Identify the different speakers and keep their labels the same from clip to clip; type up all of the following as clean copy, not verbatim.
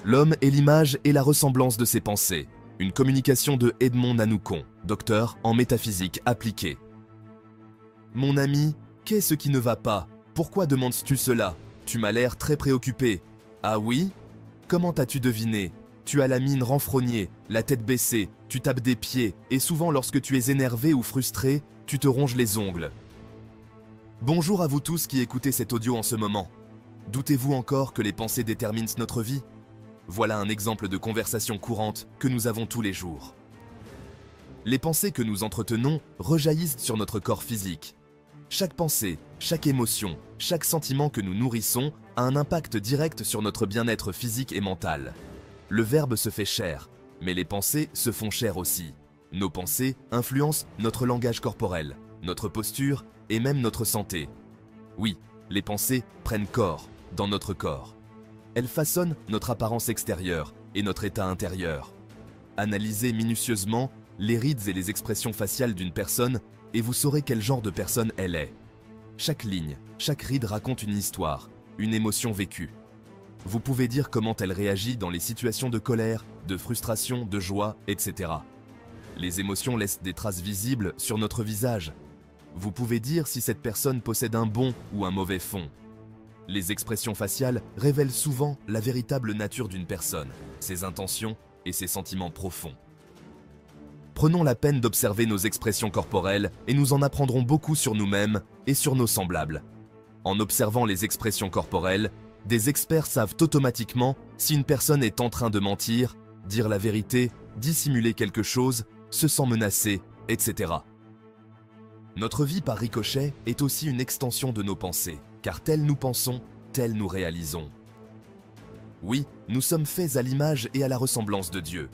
Speaker 1: L'homme est l'image et la ressemblance de ses pensées. Une communication de Edmond Nanoucon, docteur en métaphysique appliquée. Mon ami, qu'est-ce qui ne va pas? Pourquoi demandes-tu cela? Tu m'as l'air très préoccupé. Ah oui? Comment as-tu deviné? Tu as la mine renfrognée, la tête baissée, tu tapes des pieds, et souvent lorsque tu es énervé ou frustré, tu te ronges les ongles. Bonjour à vous tous qui écoutez cet audio en ce moment. Doutez-vous encore que les pensées déterminent notre vie? Voilà un exemple de conversation courante que nous avons tous les jours. Les pensées que nous entretenons rejaillissent sur notre corps physique. Chaque pensée, chaque émotion, chaque sentiment que nous nourrissons a un impact direct sur notre bien-être physique et mental. Le verbe se fait chair, mais les pensées se font chair aussi. Nos pensées influencent notre langage corporel, notre posture et même notre santé. Oui, les pensées prennent corps dans notre corps. Elles façonnent notre apparence extérieure et notre état intérieur. Analysez minutieusement les rides et les expressions faciales d'une personne et vous saurez quel genre de personne elle est. Chaque ligne, chaque ride raconte une histoire, une émotion vécue. Vous pouvez dire comment elle réagit dans les situations de colère, de frustration, de joie, etc. Les émotions laissent des traces visibles sur notre visage. Vous pouvez dire si cette personne possède un bon ou un mauvais fond. Les expressions faciales révèlent souvent la véritable nature d'une personne, ses intentions et ses sentiments profonds. Prenons la peine d'observer nos expressions corporelles et nous en apprendrons beaucoup sur nous-mêmes et sur nos semblables. En observant les expressions corporelles, des experts savent automatiquement si une personne est en train de mentir, dire la vérité, dissimuler quelque chose, se sent menacée, etc. Notre vie par ricochet est aussi une extension de nos pensées, car tel nous pensons, tel nous réalisons. Oui, nous sommes faits à l'image et à la ressemblance de Dieu.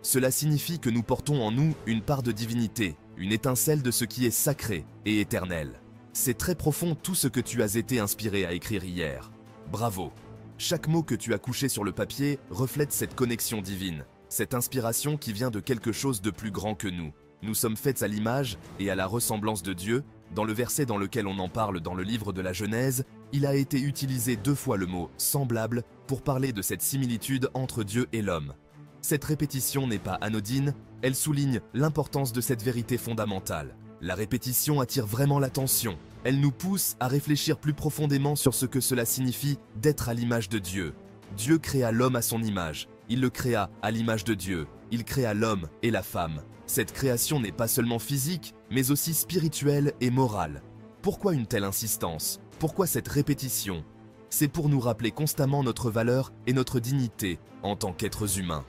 Speaker 1: Cela signifie que nous portons en nous une part de divinité, une étincelle de ce qui est sacré et éternel. C'est très profond tout ce que tu as été inspiré à écrire hier. Bravo! Chaque mot que tu as couché sur le papier reflète cette connexion divine, cette inspiration qui vient de quelque chose de plus grand que nous. Nous sommes faits à l'image et à la ressemblance de Dieu. Dans le verset dans lequel on en parle dans le livre de la Genèse, il a été utilisé 2 fois le mot « semblable » pour parler de cette similitude entre Dieu et l'homme. Cette répétition n'est pas anodine, elle souligne l'importance de cette vérité fondamentale. La répétition attire vraiment l'attention. Elle nous pousse à réfléchir plus profondément sur ce que cela signifie d'être à l'image de Dieu. Dieu créa l'homme à son image. Il le créa à l'image de Dieu. Il créa l'homme et la femme. Cette création n'est pas seulement physique, mais aussi spirituelle et morale. Pourquoi une telle insistance? Pourquoi cette répétition? C'est pour nous rappeler constamment notre valeur et notre dignité en tant qu'êtres humains.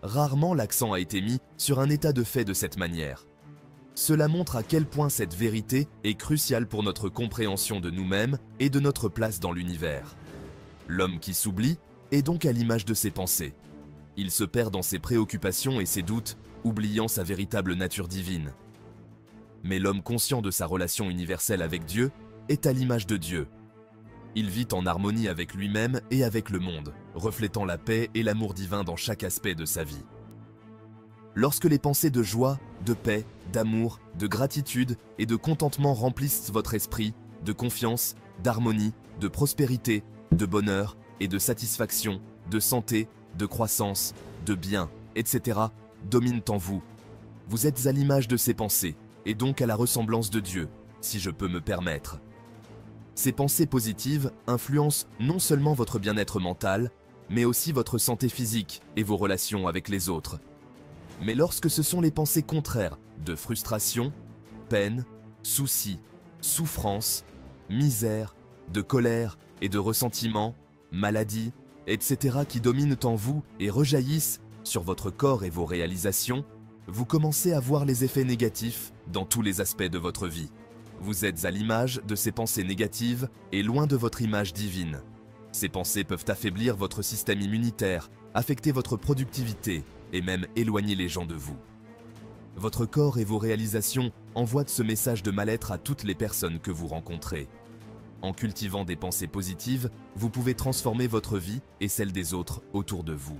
Speaker 1: Rarement l'accent a été mis sur un état de fait de cette manière. Cela montre à quel point cette vérité est cruciale pour notre compréhension de nous-mêmes et de notre place dans l'univers. L'homme qui s'oublie est donc à l'image de ses pensées. Il se perd dans ses préoccupations et ses doutes, oubliant sa véritable nature divine. Mais l'homme conscient de sa relation universelle avec Dieu est à l'image de Dieu. Il vit en harmonie avec lui-même et avec le monde, reflétant la paix et l'amour divin dans chaque aspect de sa vie. Lorsque les pensées de joie, de paix, d'amour, de gratitude et de contentement remplissent votre esprit, de confiance, d'harmonie, de prospérité, de bonheur et de satisfaction, de santé, de croissance, de bien, etc., dominent en vous. Vous êtes à l'image de ces pensées, et donc à la ressemblance de Dieu, si je peux me permettre. Ces pensées positives influencent non seulement votre bien-être mental, mais aussi votre santé physique et vos relations avec les autres. Mais lorsque ce sont les pensées contraires de frustration, peine, souci, souffrance, misère, de colère et de ressentiment, maladie, etc. qui dominent en vous et rejaillissent sur votre corps et vos réalisations, vous commencez à voir les effets négatifs dans tous les aspects de votre vie. Vous êtes à l'image de ces pensées négatives et loin de votre image divine. Ces pensées peuvent affaiblir votre système immunitaire, affecter votre productivité et même éloigner les gens de vous. Votre corps et vos réalisations envoient ce message de mal-être à toutes les personnes que vous rencontrez. En cultivant des pensées positives, vous pouvez transformer votre vie et celle des autres autour de vous.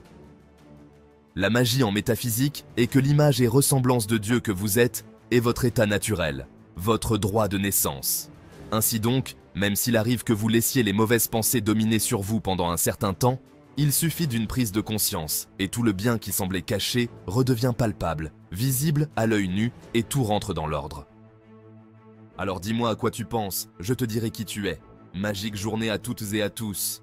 Speaker 1: La magie en métaphysique est que l'image et ressemblance de Dieu que vous êtes est votre état naturel, votre droit de naissance. Ainsi donc, même s'il arrive que vous laissiez les mauvaises pensées dominer sur vous pendant un certain temps, Il suffit d'une prise de conscience, et tout le bien qui semblait caché redevient palpable, visible à l'œil nu, et tout rentre dans l'ordre. Alors dis-moi à quoi tu penses, je te dirai qui tu es. Magique journée à toutes et à tous.